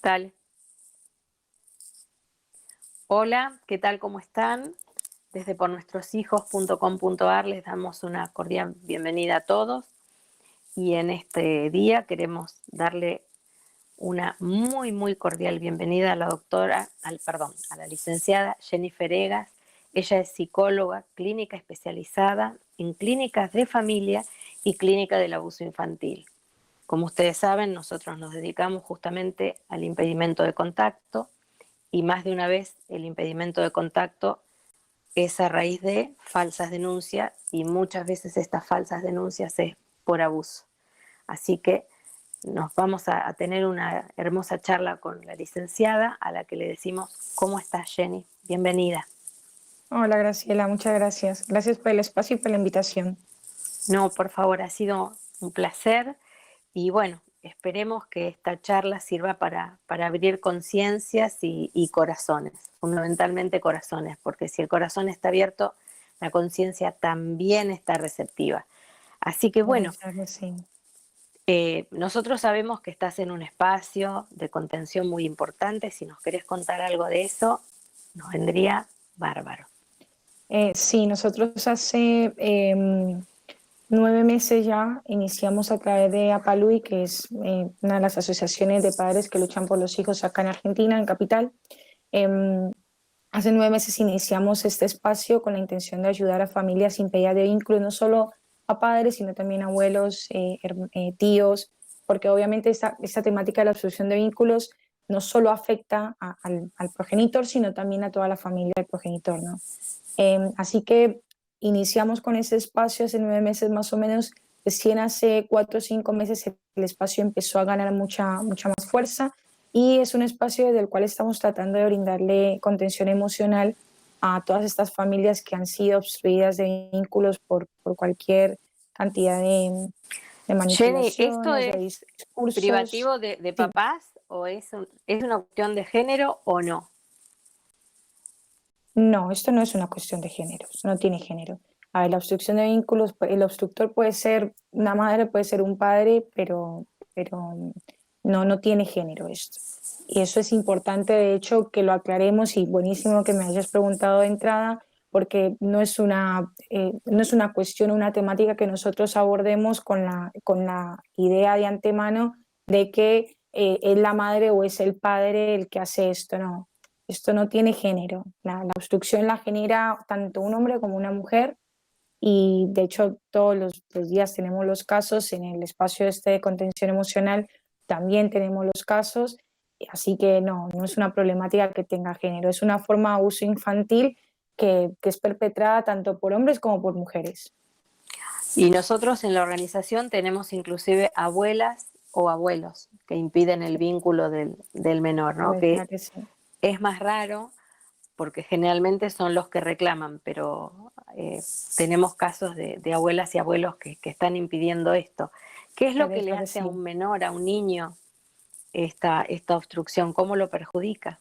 Dale. Hola, ¿qué tal? ¿Cómo están? Desde pornuestroshijos.com.ar les damos una cordial bienvenida a todos y en este día queremos darle una muy cordial bienvenida a la a la licenciada Jennifer Egas. Ella es psicóloga clínica especializada en clínicas de familia y clínica del abuso infantil. Como ustedes saben, nosotros nos dedicamos justamente al impedimento de contacto y más de una vez el impedimento de contacto es a raíz de falsas denuncias y muchas veces estas falsas denuncias es por abuso. Así que nos vamos a tener una hermosa charla con la licenciada a la que le decimos, ¿cómo estás, Jenny? Bienvenida. Hola Graciela, muchas gracias. Gracias por el espacio y por la invitación. No, por favor, ha sido un placer y bueno, esperemos que esta charla sirva para abrir conciencias y corazones, fundamentalmente corazones, porque si el corazón está abierto, la conciencia también está receptiva. Así que bueno, Gracias, que sí. nosotros sabemos que estás en un espacio de contención muy importante. Si nos querés contar algo de eso, nos vendría bárbaro. Sí, nosotros hace 9 meses ya iniciamos a través de APALUI, que es una de las asociaciones de padres que luchan por los hijos acá en Argentina, en Capital. Em, Hace 9 meses iniciamos este espacio con la intención de ayudar a familias sin pérdida de vínculos, no solo a padres, sino también a abuelos, tíos, porque obviamente esta temática de la obstrucción de vínculos no solo afecta al progenitor, sino también a toda la familia del progenitor, ¿no? Así que iniciamos con ese espacio hace 9 meses más o menos. Recién hace 4 o 5 meses el espacio empezó a ganar mucha más fuerza y es un espacio del cual estamos tratando de brindarle contención emocional a todas estas familias que han sido obstruidas de vínculos por cualquier cantidad de Jenny, ¿esto manipulaciones, de es discursos. privativo de Sí. papás o es una cuestión de género o no? No, esto no es una cuestión de género, esto no tiene género. A ver, la obstrucción de vínculos, el obstructor puede ser una madre, puede ser un padre, pero no tiene género esto. Y eso es importante, de hecho, que lo aclaremos y buenísimo que me hayas preguntado de entrada, porque no es una cuestión, una temática que nosotros abordemos con la idea de antemano de que es la madre o es el padre el que hace esto, no. Esto no tiene género. La obstrucción la genera tanto un hombre como una mujer y de hecho todos los días tenemos los casos en el espacio este de contención emocional, también tenemos los casos, así que no es una problemática que tenga género, es una forma de abuso infantil que es perpetrada tanto por hombres como por mujeres. Y nosotros en la organización tenemos inclusive abuelas o abuelos que impiden el vínculo del menor, ¿no? Parece Que que sí. es más raro porque generalmente son los que reclaman, pero tenemos casos de abuelas y abuelos que están impidiendo esto. ¿Qué es lo que le Parece que hace a sí. un menor, a un niño, esta obstrucción? ¿Cómo lo perjudica?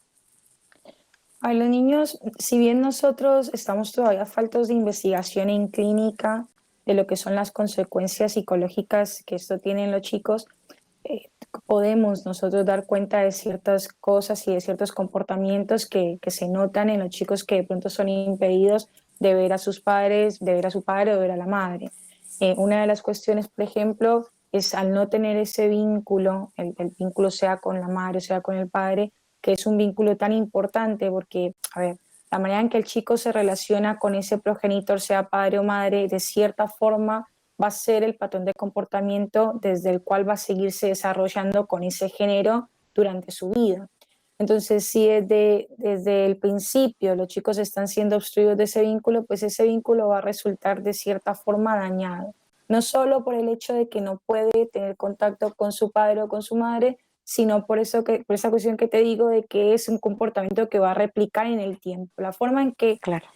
A los niños, si bien nosotros estamos todavía faltos de investigación en clínica de lo que son las consecuencias psicológicas que esto tiene en los chicos, podemos nosotros dar cuenta de ciertas cosas y de ciertos comportamientos que se notan en los chicos que de pronto son impedidos de ver a sus padres, de ver a su padre o de ver a la madre. Una de las cuestiones, por ejemplo, es al no tener ese vínculo, el vínculo sea con la madre o sea con el padre, que es un vínculo tan importante porque, a ver, la manera en que el chico se relaciona con ese progenitor, sea padre o madre, de cierta forma va a ser el patrón de comportamiento desde el cual va a seguirse desarrollando con ese género durante su vida. Entonces, si desde el principio los chicos están siendo obstruidos de ese vínculo, pues ese vínculo va a resultar de cierta forma dañado. No solo por el hecho de que no puede tener contacto con su padre o con su madre, sino por esa cuestión que te digo de que es un comportamiento que va a replicar en el tiempo. La forma en que Claro.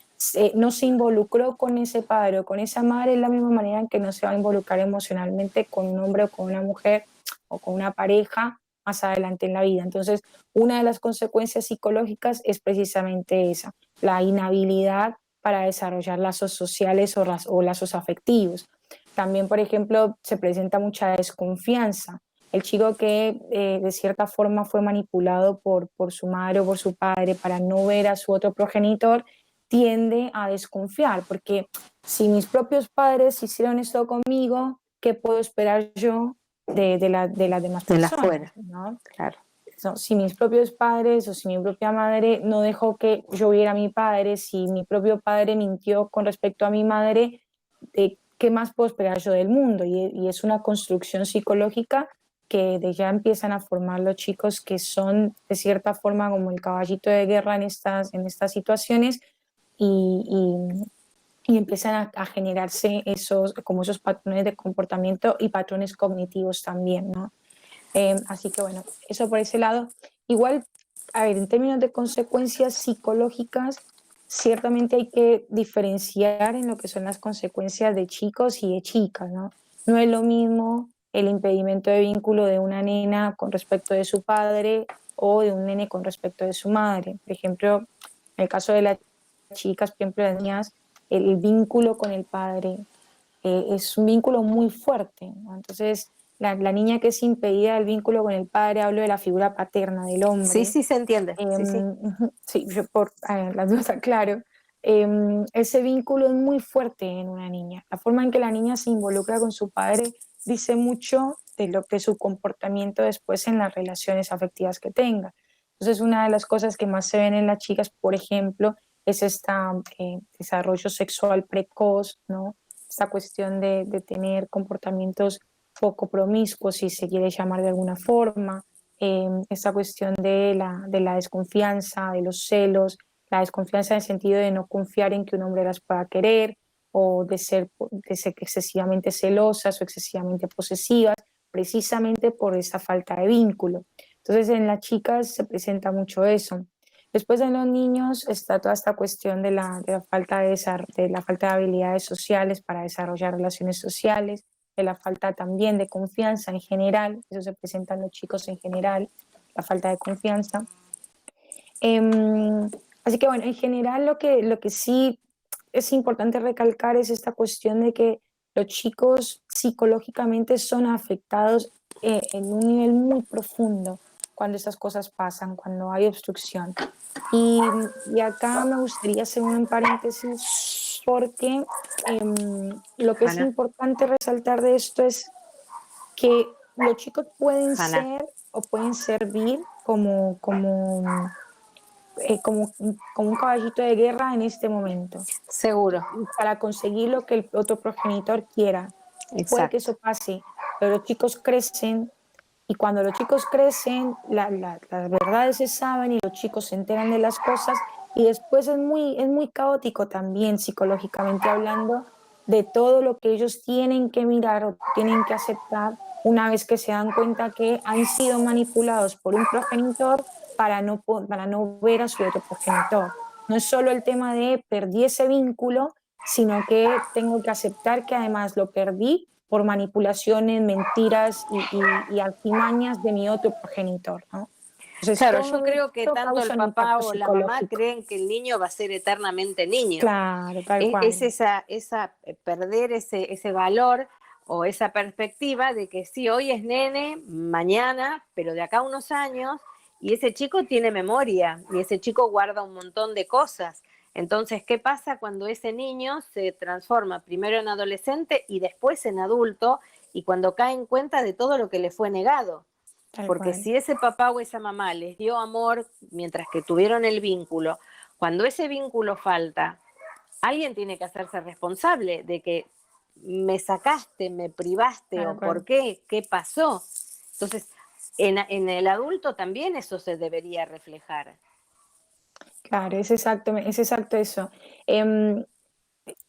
no se involucró con ese padre o con esa madre es la misma manera en que no se va a involucrar emocionalmente con un hombre o con una mujer o con una pareja más adelante en la vida. Entonces, una de las consecuencias psicológicas es precisamente esa, la inhabilidad para desarrollar lazos sociales o lazos afectivos. También, por ejemplo, se presenta mucha desconfianza. El chico que de cierta forma fue manipulado por su madre o por su padre para no ver a su otro progenitor, tiende a desconfiar, porque si mis propios padres hicieron esto conmigo, ¿qué puedo esperar yo de las demás De la personas? afuera, ¿No? claro. No, si mis propios padres o si mi propia madre no dejó que yo viera a mi padre, si mi propio padre mintió con respecto a mi madre, ¿qué más puedo esperar yo del mundo? Y es una construcción psicológica que de ya empiezan a formar los chicos que son de cierta forma como el caballito de guerra en estas situaciones y, y empiezan a generarse como esos patrones de comportamiento y patrones cognitivos también, ¿no? Así que bueno, eso por ese lado. Igual, a ver, en términos de consecuencias psicológicas, ciertamente hay que diferenciar en lo que son las consecuencias de chicos y de chicas, ¿no? No es lo mismo el impedimento de vínculo de una nena con respecto de su padre o de un nene con respecto de su madre. Por ejemplo, en el caso de las chicas, por ejemplo, las niñas, el vínculo con el padre es un vínculo muy fuerte, ¿no? Entonces, la niña que es impedida del vínculo con el padre, hablo de la figura paterna del Sí, hombre, sí, se entiende. Sí, sí. sí, yo por las dudas aclaro, ese vínculo es muy fuerte en una niña. La forma en que la niña se involucra con su padre dice mucho de lo que su comportamiento después en las relaciones afectivas que tenga. Entonces, una de las cosas que más se ven en las chicas, por ejemplo, es este desarrollo sexual precoz, ¿no? Esta cuestión de tener comportamientos poco promiscuos, si se quiere llamar de alguna forma, esta cuestión de la desconfianza, de los celos, la desconfianza en el sentido de no confiar en que un hombre las pueda querer o de ser excesivamente celosas o excesivamente posesivas, precisamente por esa falta de vínculo. Entonces en las chicas se presenta mucho eso. Después en los niños está toda esta cuestión de la falta de la falta de habilidades sociales para desarrollar relaciones sociales, de la falta también de confianza en general, eso se presenta en los chicos en general, la falta de confianza. Así que bueno, en general lo que sí es importante recalcar es esta cuestión de que los chicos psicológicamente son afectados en un nivel muy profundo cuando estas cosas pasan, cuando hay obstrucción. Y acá me gustaría hacer un paréntesis porque lo que es Hanna, importante resaltar de esto es que los chicos pueden Hanna, ser o pueden servir como un caballito de guerra en este momento seguro, para conseguir lo que el otro progenitor quiera. Puede que exacto. eso pase, pero los chicos crecen y cuando los chicos crecen, las verdades se saben y los chicos se enteran de las cosas y después es muy caótico también psicológicamente hablando de todo lo que ellos tienen que mirar o tienen que aceptar una vez que se dan cuenta que han sido manipulados por un progenitor para no ver a su otro progenitor. No es solo el tema de perdí ese vínculo, sino que tengo que aceptar que además lo perdí por manipulaciones, mentiras y artimañas de mi otro progenitor, ¿no? Entonces, Claro, yo todo creo que esto tanto el causa un papá impacto o la mamá psicológico. creen que el niño va a ser eternamente niño. Claro, tal Es cual, esa perder ese valor o esa perspectiva de que sí, hoy es nene, mañana, pero de acá a unos años, y ese chico tiene memoria, y ese chico guarda un montón de cosas. Entonces, ¿qué pasa cuando ese niño se transforma primero en adolescente y después en adulto, y cuando cae en cuenta de todo lo que le fue negado? tal Porque cual. si ese papá o esa mamá les dio amor mientras que tuvieron el vínculo, cuando ese vínculo falta, alguien tiene que hacerse responsable de que me sacaste, me privaste Tal o por cual. qué, qué pasó. Entonces, en el adulto también eso se debería reflejar. Claro, es exacto eso. Em,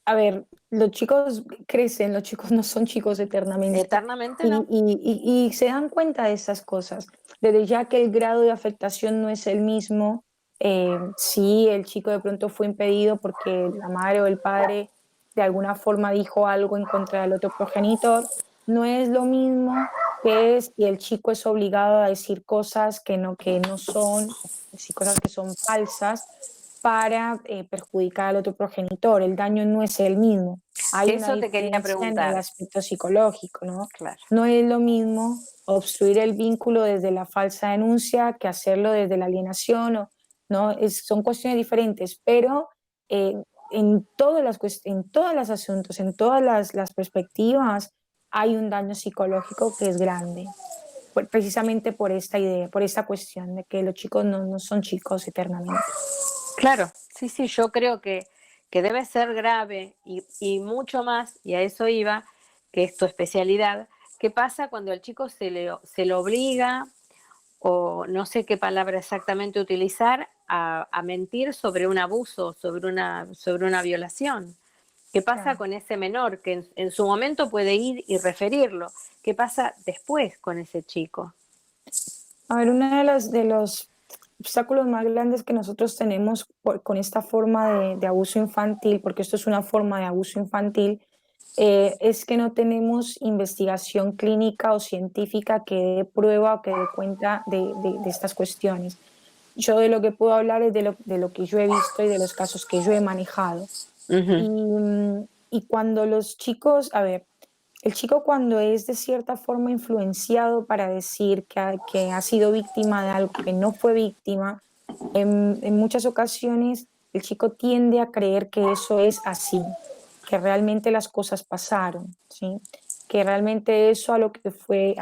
a ver, los chicos crecen, los chicos no son chicos eternamente Eternamente no. y se dan cuenta de esas cosas. Desde ya que el grado de afectación no es el mismo, si el chico de pronto fue impedido porque la madre o el padre de alguna forma dijo algo en contra del otro progenitor, no es lo mismo que si el chico es obligado a decir cosas que no son, decir cosas que son falsas para perjudicar al otro progenitor. El daño no es el mismo. Hay una Eso te quería diferencia en el preguntar, aspecto psicológico, ¿no? claro. No es lo mismo obstruir el vínculo desde la falsa denuncia que hacerlo desde la alienación, ¿no? Son cuestiones diferentes, pero en todos los asuntos, en todas las perspectivas, hay un daño psicológico que es grande, precisamente por esta idea, por esta cuestión de que los chicos no son chicos eternamente. Claro, sí, sí, yo creo que debe ser grave y mucho más, y a eso iba, que es tu especialidad, ¿qué pasa cuando al chico se lo obliga, o no sé qué palabra exactamente utilizar, a mentir sobre un abuso, sobre una violación? ¿Qué pasa Claro. con ese menor que en su momento puede ir y referirlo? ¿Qué pasa después con ese chico? A ver, uno de los obstáculos más grandes que nosotros tenemos con esta forma de abuso infantil, porque esto es una forma de abuso infantil, es que no tenemos investigación clínica o científica que dé prueba o que dé cuenta de estas cuestiones. Yo de lo que puedo hablar es de lo que yo he visto y de los casos que yo he manejado. Ujú. Y cuando los chicos, a ver, el chico cuando es de cierta forma influenciado para decir que ha sido víctima de algo que no fue víctima, en muchas ocasiones el chico tiende a creer que eso es así, que realmente las cosas pasaron, ¿sí? Que realmente eso a lo que fue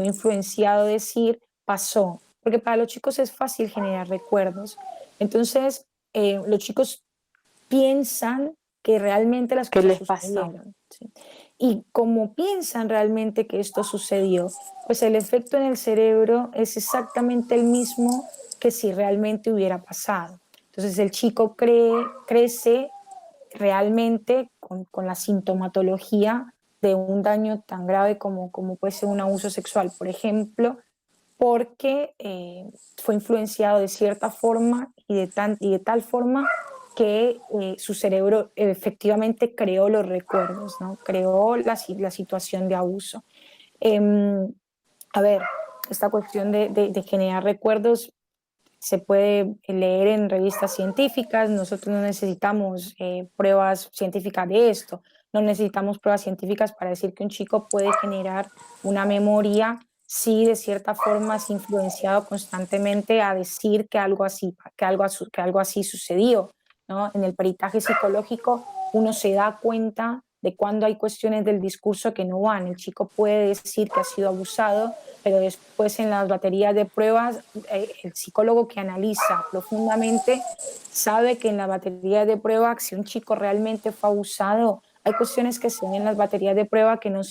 influenciado decir pasó, porque para los chicos es fácil generar recuerdos. Entonces, los chicos piensan que realmente las ¿Qué cosas les pasó? sucedieron, ¿sí? Y como piensan realmente que esto sucedió, pues el efecto en el cerebro es exactamente el mismo que si realmente hubiera pasado. Entonces el chico crece realmente con la sintomatología de un daño tan grave como puede ser un abuso sexual, por ejemplo, porque fue influenciado de cierta forma y de tal forma que su cerebro efectivamente creó los recuerdos, ¿no? Creó la situación de abuso. Em, a ver, esta cuestión de generar recuerdos se puede leer en revistas científicas, nosotros no necesitamos pruebas científicas de esto, no necesitamos pruebas científicas para decir que un chico puede generar una memoria si de cierta forma es influenciado constantemente a decir que algo así sucedió, ¿no? En el peritaje psicológico uno se da cuenta de cuando hay cuestiones del discurso que no van. El chico puede decir que ha sido abusado, pero después en las baterías de pruebas, el psicólogo que analiza profundamente sabe que en la batería de prueba, si un chico realmente fue abusado, hay cuestiones que se ven en las baterías de prueba que no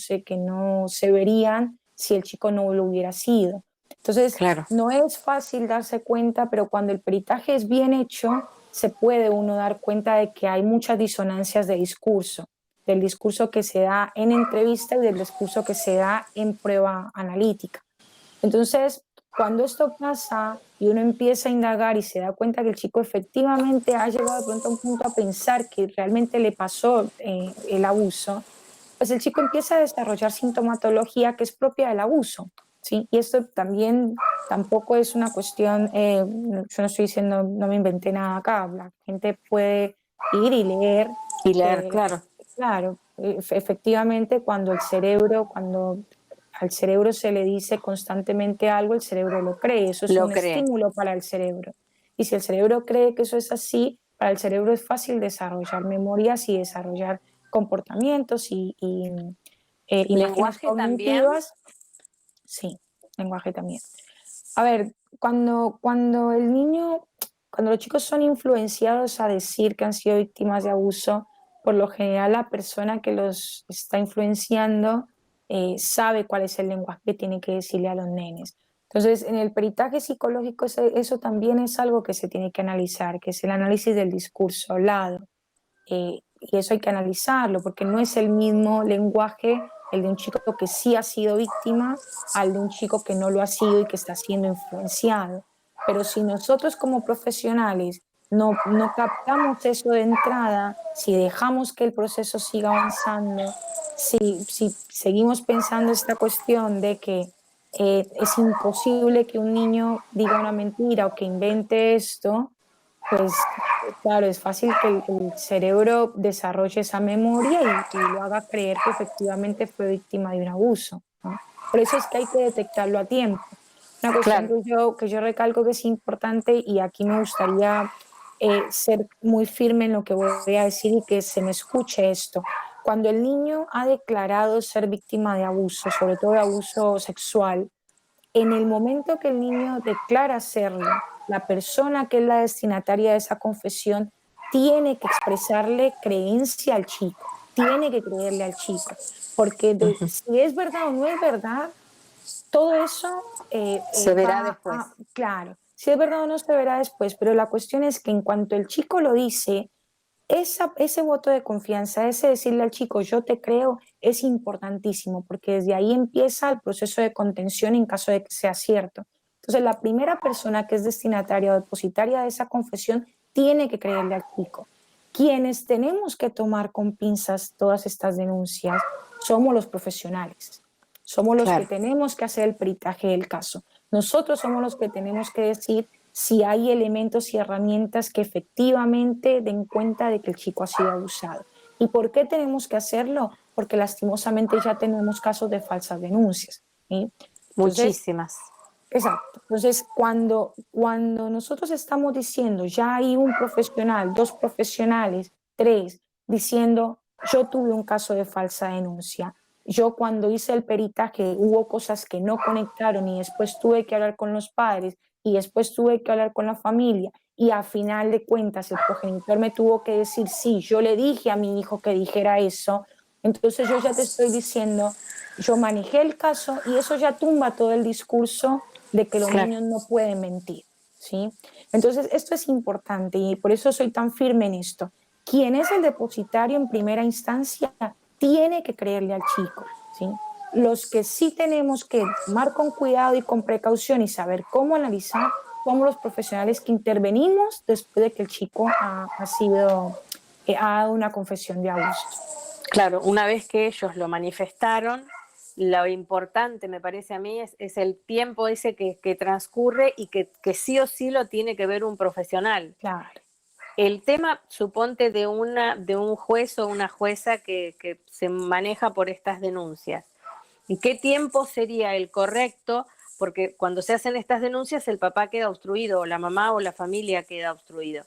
se verían si el chico no lo hubiera sido. Entonces, Claro. no es fácil darse cuenta, pero cuando el peritaje es bien hecho, se puede uno dar cuenta de que hay muchas disonancias de discurso, del discurso que se da en entrevista y del discurso que se da en prueba analítica. Entonces, cuando esto pasa y uno empieza a indagar y se da cuenta que el chico efectivamente ha llegado de pronto a un punto a pensar que realmente le pasó el abuso, pues el chico empieza a desarrollar sintomatología que es propia del abuso, ¿sí? Y esto también tampoco es una cuestión, yo no estoy diciendo, no me inventé nada acá, la gente puede ir y leer Y leer, que, claro. claro, efectivamente cuando al cerebro se le dice constantemente algo, el cerebro lo cree, eso es Lo un cree. estímulo para el cerebro. Y si el cerebro cree que eso es así, para el cerebro es fácil desarrollar memorias y desarrollar comportamientos y imágenes Lenguaje también. cognitivas, sí, lenguaje también. A ver, cuando los chicos son influenciados a decir que han sido víctimas de abuso, por lo general la persona que los está influenciando sabe cuál es el lenguaje que tiene que decirle a los nenes. Entonces, en el peritaje psicológico eso también es algo que se tiene que analizar, que es el análisis del discurso hablado. Y eso hay que analizarlo, porque no es el mismo lenguaje el de un chico que sí ha sido víctima al de un chico que no lo ha sido y que está siendo influenciado. Pero si nosotros como profesionales no captamos eso de entrada, si dejamos que el proceso siga avanzando, si seguimos pensando esta cuestión de que es imposible que un niño diga una mentira o que invente esto, pues claro, es fácil que el cerebro desarrolle esa memoria y lo haga creer que efectivamente fue víctima de un abuso, ¿no? Por eso es que hay que detectarlo a tiempo. Una cuestión Claro, que yo recalco que es importante y aquí me gustaría ser muy firme en lo que voy a decir y que se me escuche esto. Cuando el niño ha declarado ser víctima de abuso, sobre todo de abuso sexual, en el momento que el niño declara serlo, la persona que es la destinataria de esa confesión tiene que expresarle creencia al chico, tiene que creerle al chico, porque si es verdad o no es verdad, todo eso se verá va después. claro, si es verdad o no se verá después, pero la cuestión es que en cuanto el chico lo dice, ese voto de confianza, ese decirle al chico yo te creo, es importantísimo porque desde ahí empieza el proceso de contención en caso de que sea cierto. Entonces, la primera persona que es destinataria o depositaria de esa confesión tiene que creerle al chico. Quienes tenemos que tomar con pinzas todas estas denuncias somos los profesionales. Somos los que Claro, tenemos que hacer el peritaje del caso. Nosotros somos los que tenemos que decir si hay elementos y herramientas que efectivamente den cuenta de que el chico ha sido abusado. ¿Y por qué tenemos que hacerlo? Porque lastimosamente ya tenemos casos de falsas denuncias. ¿Sí? Entonces, muchísimas. exacto. Entonces, cuando nosotros estamos diciendo, ya hay un profesional, dos profesionales, tres, diciendo, yo tuve un caso de falsa denuncia, yo cuando hice el peritaje hubo cosas que no conectaron y después tuve que hablar con los padres y después tuve que hablar con la familia y a final de cuentas el progenitor me tuvo que decir, sí, yo le dije a mi hijo que dijera eso, entonces yo ya te estoy diciendo, yo manejé el caso y eso ya tumba todo el discurso de que los Claro, niños no pueden mentir, ¿sí? Entonces, esto es importante y por eso soy tan firme en esto. Quien es el depositario en primera instancia tiene que creerle al chico, ¿sí? Los que sí tenemos que tomar con cuidado y con precaución y saber cómo analizar somos los profesionales que intervenimos después de que el chico ha dado una confesión de abusos. claro, una vez que ellos lo manifestaron, lo importante, me parece a mí, es el tiempo ese que transcurre y que sí o sí lo tiene que ver un profesional. Claro. El tema, suponte, de un juez o una jueza que se maneja por estas denuncias. ¿Y qué tiempo sería el correcto? Porque cuando se hacen estas denuncias, el papá queda obstruido, o la mamá o la familia queda obstruido.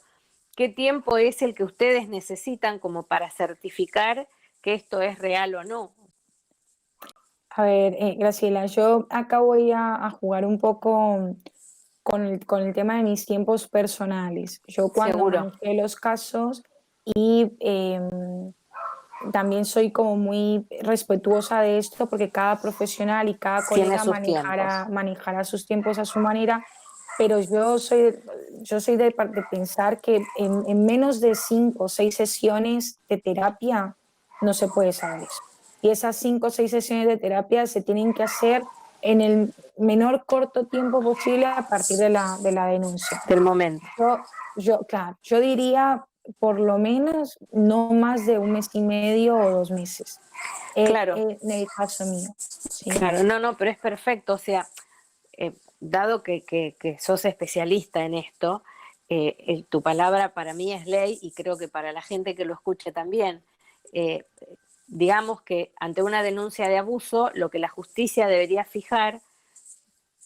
¿Qué tiempo es el que ustedes necesitan como para certificar que esto es real o no? A ver, Graciela, yo acá voy a jugar un poco con el tema de mis tiempos personales. Yo cuando Seguro, manejé los casos y también soy como muy respetuosa de esto porque cada profesional y cada tiene colega sus tiempos. manejará sus tiempos a su manera, pero yo soy de pensar que en menos de 5 o 6 sesiones de terapia no se puede saber eso. Y esas 5 o 6 sesiones de terapia se tienen que hacer en el menor corto tiempo posible a partir de la denuncia. Del momento. Claro, yo diría por lo menos no más de 1 mes y medio o 2 meses, Claro, en el caso mío, ¿sí? claro, no, no, pero es perfecto. O sea, dado que sos especialista en esto, tu palabra para mí es ley y creo que para la gente que lo escuche también. Eh, digamos que ante una denuncia de abuso, lo que la justicia debería fijar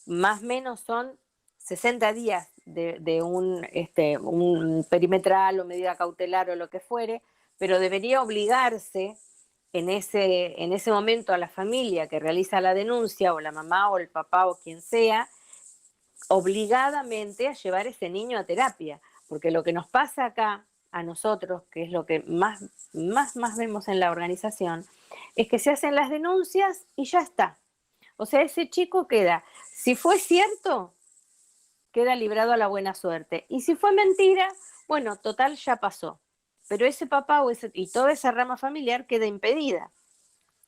más o menos son 60 días de un perimetral o medida cautelar o lo que fuere, pero debería obligarse en ese momento a la familia que realiza la denuncia, o la mamá o el papá o quien sea, obligadamente a llevar ese niño a terapia, porque lo que nos pasa acá a nosotros, que es lo que más vemos en la organización, es que se hacen las denuncias y ya está. O sea, ese chico queda, si fue cierto, queda librado a la buena suerte. Y si fue mentira, bueno, total, ya pasó. Pero ese papá y toda esa rama familiar queda impedida.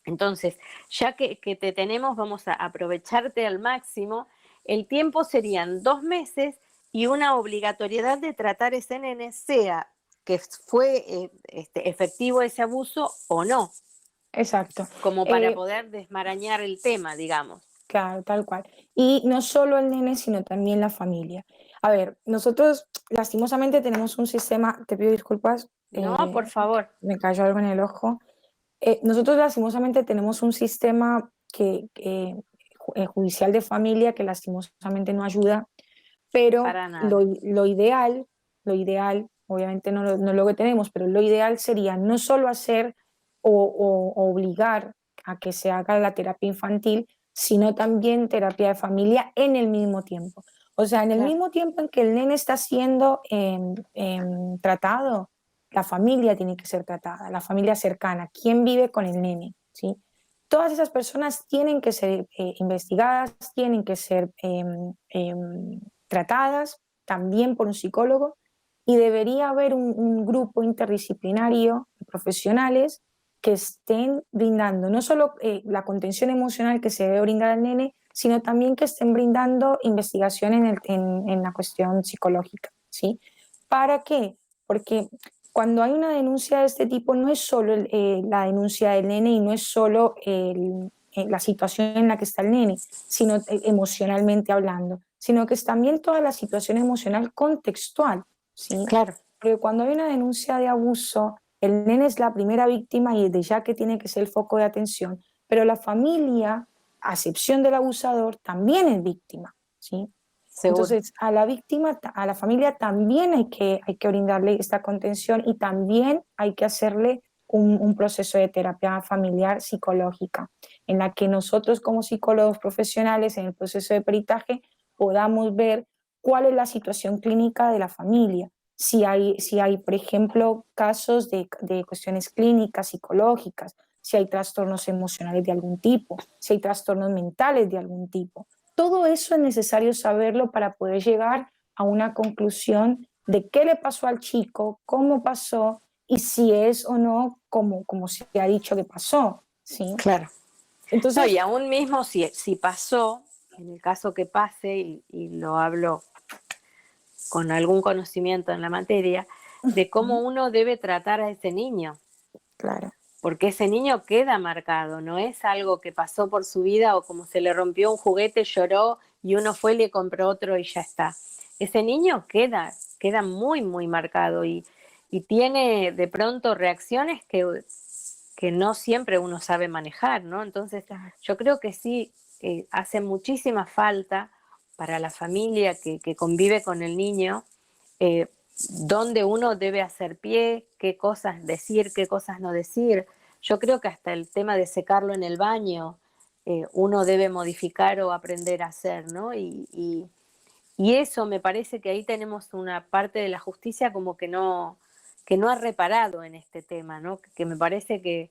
Entonces, ya que te tenemos, vamos a aprovecharte al máximo. El tiempo serían 2 meses y una obligatoriedad de tratar ese nene, sea que fue efectivo ese abuso o no, Exacto. como para poder desmarañar el tema, digamos. Claro, tal cual. Y no solo el nene, sino también la familia. A ver, nosotros lastimosamente tenemos un sistema, te pido disculpas, No, por favor. me cayó algo en el ojo. Nosotros lastimosamente tenemos un sistema judicial de familia que lastimosamente no ayuda, pero Para nada. lo ideal, obviamente no lo que tenemos, pero lo ideal sería no solo hacer o obligar a que se haga la terapia infantil, sino también terapia de familia en el mismo tiempo. O sea, en el Claro, mismo tiempo en que el nene está siendo tratado, la familia tiene que ser tratada, la familia cercana, quién vive con el nene, ¿sí? Todas esas personas tienen que ser investigadas, tienen que ser tratadas también por un psicólogo y debería haber un grupo interdisciplinario de profesionales que estén brindando no solo la contención emocional que se debe brindar al nene, sino también que estén brindando investigación en la cuestión psicológica, ¿sí? ¿Para qué? Porque cuando hay una denuncia de este tipo no es solo la denuncia del nene y no es solo la situación en la que está el nene, sino emocionalmente hablando, sino que es también toda la situación emocional contextual, ¿sí? claro, Porque cuando hay una denuncia de abuso, el nene es la primera víctima y desde ya que tiene que ser el foco de atención, pero la familia, a excepción del abusador, también es víctima, ¿sí? seguro. Entonces, a la víctima, a la familia también hay que brindarle esta contención y también hay que hacerle un proceso de terapia familiar psicológica, en la que nosotros como psicólogos profesionales en el proceso de peritaje podamos ver cuál es la situación clínica de la familia. Si hay por ejemplo, casos de cuestiones clínicas, psicológicas, si hay trastornos emocionales de algún tipo, si hay trastornos mentales de algún tipo. Todo eso es necesario saberlo para poder llegar a una conclusión de qué le pasó al chico, cómo pasó y si es o no como se ha dicho que pasó, ¿sí? Claro. No, y Entonces, aún mismo si pasó, en el caso que pase, y lo hablo con algún conocimiento en la materia, de cómo uno debe tratar a ese niño, claro, porque ese niño queda marcado, no es algo que pasó por su vida o como se le rompió un juguete, lloró y uno fue y le compró otro y ya está. Ese niño queda muy, muy marcado y tiene de pronto reacciones que no siempre uno sabe manejar, ¿no? Entonces, claro, yo creo que sí, hace muchísima falta para la familia que convive con el niño, eh, dónde uno debe hacer pie, qué cosas decir, qué cosas no decir. Yo creo que hasta el tema de secarlo en el baño, uno debe modificar o aprender a hacer, ¿no? Y eso me parece que ahí tenemos una parte de la justicia como que no ha reparado en este tema, ¿no? Que me parece que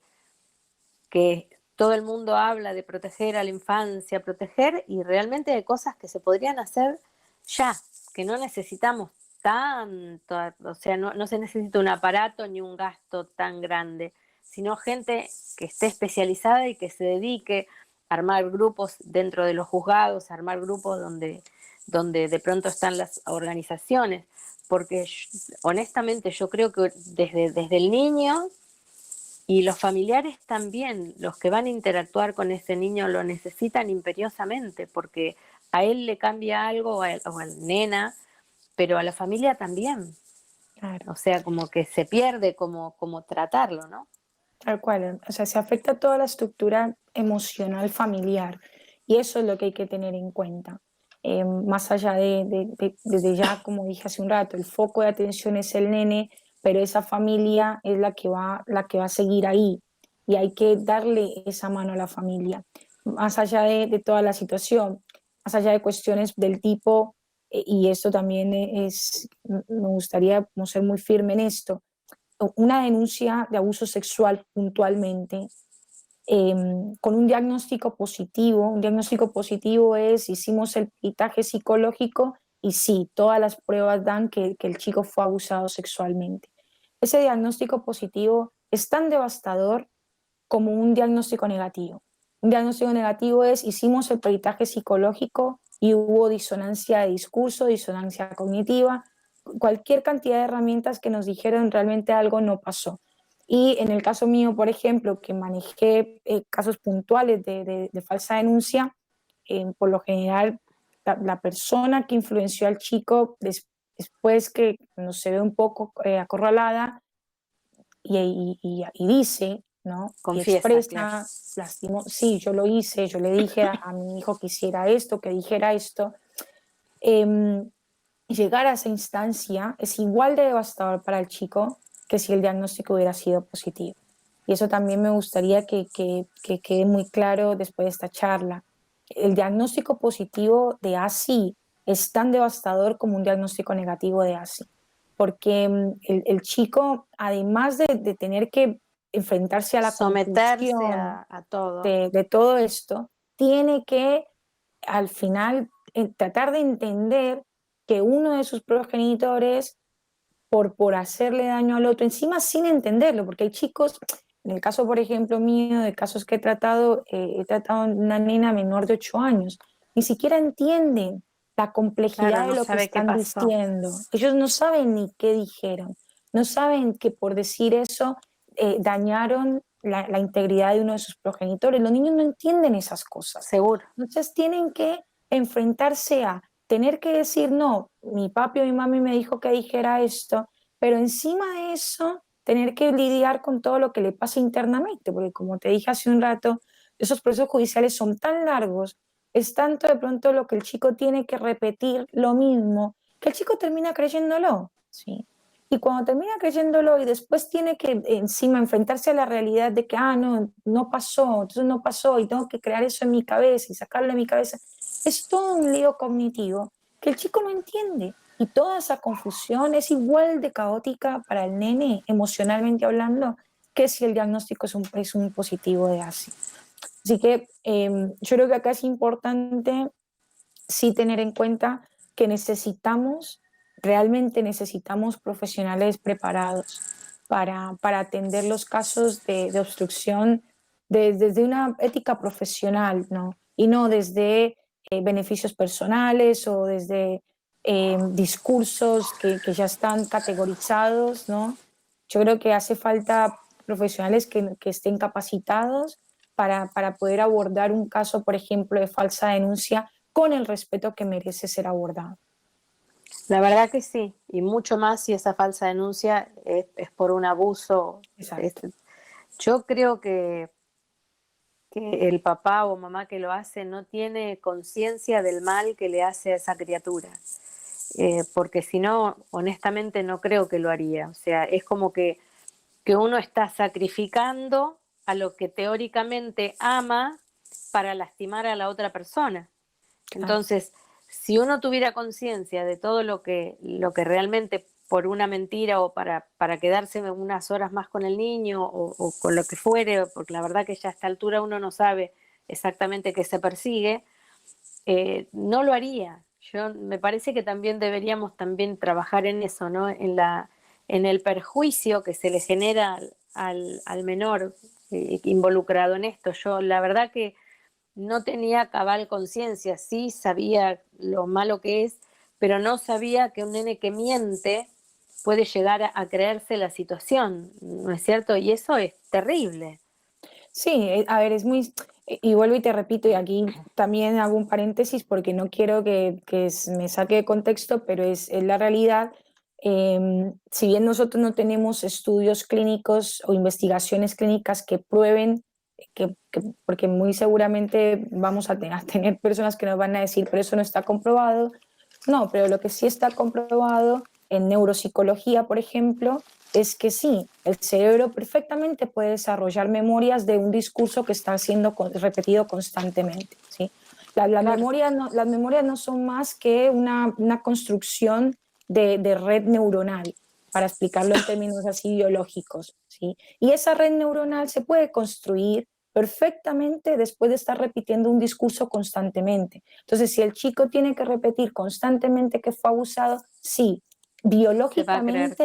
todo el mundo habla de proteger a la infancia, proteger, y realmente hay cosas que se podrían hacer ya, que no necesitamos tanto, o sea, no se necesita un aparato ni un gasto tan grande, sino gente que esté especializada y que se dedique a armar grupos dentro de los juzgados, a armar grupos donde de pronto están las organizaciones, porque honestamente yo creo que desde el niño y los familiares también, los que van a interactuar con ese niño, lo necesitan imperiosamente, porque a él le cambia algo o al nena, pero a la familia también. claro. O sea, como que se pierde como tratarlo, ¿no? Tal cual, o sea, se afecta toda la estructura emocional familiar y eso es lo que hay que tener en cuenta. Más allá desde ya, como dije hace un rato, el foco de atención es el nene, pero esa familia es la que va a seguir ahí y hay que darle esa mano a la familia. Más allá de toda la situación, más allá de cuestiones del tipo, y esto también me gustaría como ser muy firme en esto, una denuncia de abuso sexual puntualmente, eh, con un diagnóstico positivo es, hicimos el peritaje psicológico y sí, todas las pruebas dan que el chico fue abusado sexualmente. Ese diagnóstico positivo es tan devastador como un diagnóstico negativo. Un diagnóstico negativo es, hicimos el peritaje psicológico y hubo disonancia de discurso, disonancia cognitiva, cualquier cantidad de herramientas que nos dijeron realmente algo no pasó. Y en el caso mío, por ejemplo, que manejé casos puntuales de falsa denuncia, por lo general, la persona que influenció al chico, después que no se ve un poco acorralada y dice, ¿no? Y Confiesa, claro. expresa, lastimó, sí, yo lo hice, yo le dije a mi hijo que hiciera esto, que dijera esto. Em, Llegar a esa instancia es igual de devastador para el chico que si el diagnóstico hubiera sido positivo. Y eso también me gustaría que quede muy claro después de esta charla. El diagnóstico positivo de ASI es tan devastador como un diagnóstico negativo de ASI, porque el chico, además de tener que enfrentarse a la Someterse confusión a todo. de todo esto, tiene que al final tratar de entender que uno de sus progenitores, por hacerle daño al otro, encima sin entenderlo, porque hay chicos, en el caso, por ejemplo, mío, de casos que he tratado una nena menor de 8 años, ni siquiera entienden la Claro, complejidad de no lo que sabe qué están pasó. diciendo. Ellos no saben ni qué dijeron, no saben que por decir eso dañaron la integridad de uno de sus progenitores. Los niños no entienden esas cosas. Seguro. Entonces tienen que enfrentarse a tener que decir, no, mi papi o mi mami me dijo que dijera esto, pero encima de eso, tener que lidiar con todo lo que le pasa internamente, porque como te dije hace un rato, esos procesos judiciales son tan largos, es tanto de pronto lo que el chico tiene que repetir lo mismo, que el chico termina creyéndolo, ¿sí? Y cuando termina creyéndolo y después tiene que encima enfrentarse a la realidad de que, no, no pasó, entonces no pasó y tengo que crear eso en mi cabeza y sacarlo de mi cabeza, es todo un lío cognitivo que el chico no entiende. Y toda esa confusión es igual de caótica para el nene, emocionalmente hablando, que si el diagnóstico es un positivo de ASI. Así que yo creo que acá es importante sí tener en cuenta que realmente necesitamos profesionales preparados para atender los casos de obstrucción desde una ética profesional, ¿no? Y no desde beneficios personales o desde discursos que ya están categorizados, ¿no? Yo creo que hace falta profesionales que estén capacitados para poder abordar un caso, por ejemplo, de falsa denuncia con el respeto que merece ser abordado. La verdad que sí, y mucho más si esa falsa denuncia es por un abuso. Exacto. Yo creo que el papá o mamá que lo hace no tiene conciencia del mal que le hace a esa criatura. Porque si no, honestamente no creo que lo haría. O sea, es como que uno está sacrificando a lo que teóricamente ama para lastimar a la otra persona. Claro. Entonces, si uno tuviera conciencia de todo lo que realmente por una mentira o para quedarse unas horas más con el niño o con lo que fuere, porque la verdad que ya a esta altura uno no sabe exactamente qué se persigue, no lo haría. Me parece que también deberíamos también trabajar en eso, ¿no? En el perjuicio que se le genera al menor involucrado en esto. Yo la verdad que no tenía cabal conciencia, sí sabía lo malo que es, pero no sabía que un nene que miente puede llegar a creerse la situación, ¿no es cierto? Y eso es terrible. Sí, a ver, y vuelvo y te repito, y aquí también hago un paréntesis porque no quiero que me saque de contexto, pero es la realidad. Si bien nosotros no tenemos estudios clínicos o investigaciones clínicas que prueben, porque muy seguramente vamos a tener personas que nos van a decir, pero eso no está comprobado. No, pero lo que sí está comprobado en neuropsicología, por ejemplo, es que sí, el cerebro perfectamente puede desarrollar memorias de un discurso que está siendo repetido constantemente, ¿sí? Claro, Las memorias no son más que una construcción de red neuronal, para explicarlo en términos así biológicos, ¿sí? Y esa red neuronal se puede construir perfectamente después de estar repitiendo un discurso constantemente. Entonces, si el chico tiene que repetir constantemente que fue abusado, sí, se va a creer que biológicamente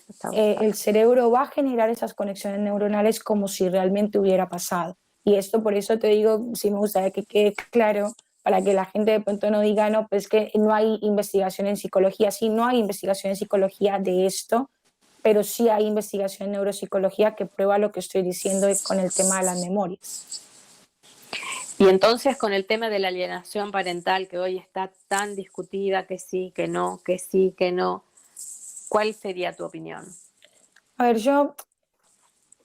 está abusado. el cerebro va a generar esas conexiones neuronales como si realmente hubiera pasado. Y esto por eso te digo, sí me gustaría que quede claro para que la gente de pronto no diga, no, pues que no hay investigación en psicología. Sí, no hay investigación en psicología de esto, pero sí hay investigación en neuropsicología que prueba lo que estoy diciendo con el tema de las memorias. Y entonces con el tema de la alienación parental que hoy está tan discutida, que sí, que no, que sí, que no, ¿cuál sería tu opinión? A ver,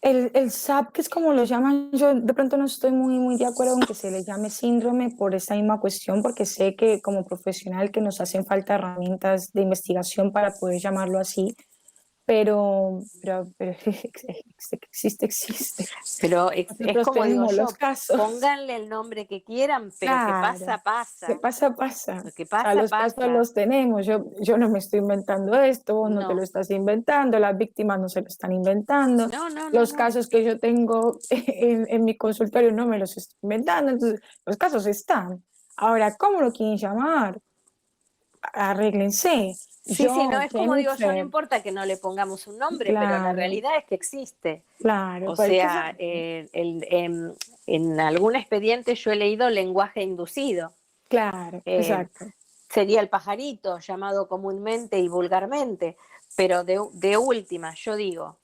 el SAP, que es como lo llaman, yo de pronto no estoy muy de acuerdo con que se le llame síndrome por esa misma cuestión, porque sé que como profesional que nos hacen falta herramientas de investigación para poder llamarlo así, pero existe, existe. Pero es Nosotros como digo tenemos los yo, casos. pónganle el nombre que quieran, pero que Claro, pasa, ¿qué pasa. pasa? Pasa. Lo que O sea, pasa, los casos pasa. los tenemos. Yo no me estoy inventando esto, vos no te lo No, estás inventando, las víctimas no se lo están inventando. no, no, no, Los no. casos que yo tengo en mi consultorio no me los estoy inventando. Entonces, los casos están. Ahora, ¿cómo lo quieren llamar? Arréglense. Sí, sí, no, Yo, es como digo yo, no Jennifer, importa que no le pongamos un nombre, pero la claro, realidad es que existe. claro, O pero hay que sea, en algún expediente yo he leído lenguaje inducido. claro, Eh, exacto, Sería el pajarito, llamado comúnmente y vulgarmente, pero de última, yo digo,